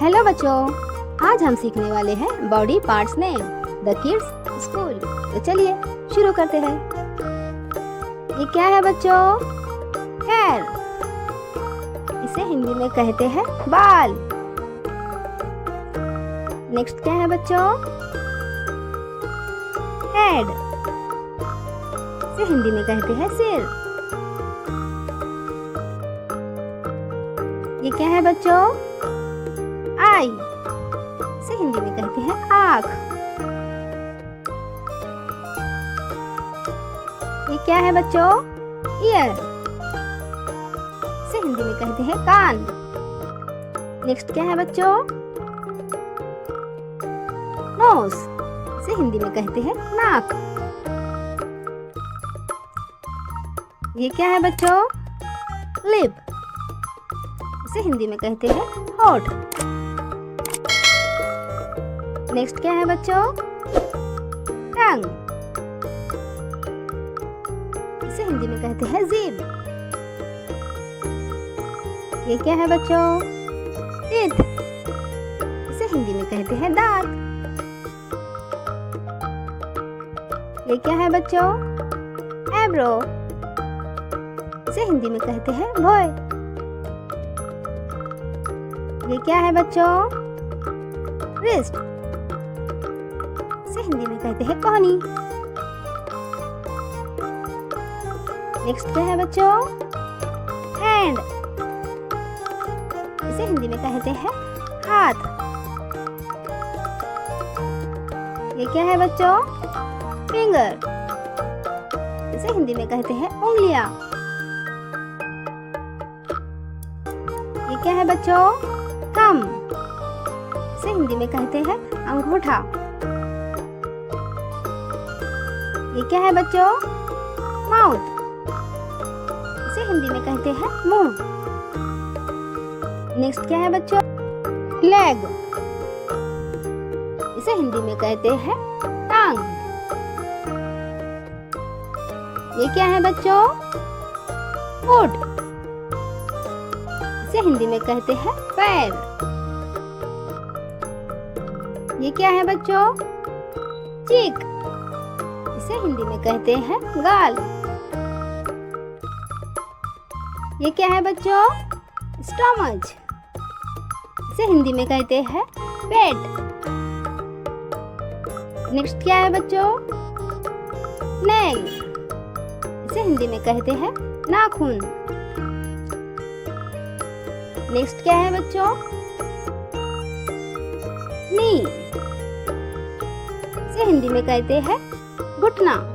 Hello बच्चों, आज हम सीखने वाले हैं body parts name the kids school. तो चलिए शुरू करते हैं। ये क्या है बच्चों? हेयर। इसे हिंदी में कहते हैं बाल। नेक्स्ट क्या है बच्चों? हेड। इसे हिंदी में कहते हैं सिर। ये क्या है बच्चों? आई। इसे हिंदी में कहते हैं आँख। ये क्या है बच्चों? ईयर। इसे हिंदी में कहते हैं कान। नेक्स्ट क्या है बच्चों? नोज। इसे हिंदी में कहते हैं नाक। ये क्या है बच्चों? लिप। इसे हिंदी में कहते हैं होठ। नेक्स्ट क्या है बच्चों? टंग। इसे हिंदी में कहते हैं जीभ। ये क्या है बच्चों? टीथ। इसे हिंदी में कहते हैं दांत। ये क्या है बच्चों? एब्रो। इसे हिंदी में कहते हैं भौं। ये क्या है बच्चों? रिस्ट। इसे हिंदी में कहते हैं कोहनी। नेक्स्ट क्या है बच्चों? हैंड। इसे हिंदी में कहते हैं हाथ। ये क्या है बच्चों? फिंगर। इसे हिंदी में कहते हैं उंगलियां। ये क्या है बच्चों? थंब। इसे हिंदी में कहते हैं अंगूठा। ये क्या है बच्चों? माउथ। इसे हिंदी में कहते हैं मुंह। नेक्स्ट क्या है बच्चों? लेग। इसे हिंदी में कहते हैं टांग। ये क्या है बच्चों? फुट। इसे हिंदी में कहते हैं पैर। ये क्या है बच्चों? चीक। इसे हिंदी में कहते हैं गाल। ये क्या है बच्चों? स्टमच। इसे हिंदी में कहते हैं पेट। नेक्स्ट क्या है बच्चों? नेल। इसे हिंदी में कहते हैं नाखून। नेक्स्ट क्या है बच्चों? नी। इसे हिंदी में कहते हैं घुटना।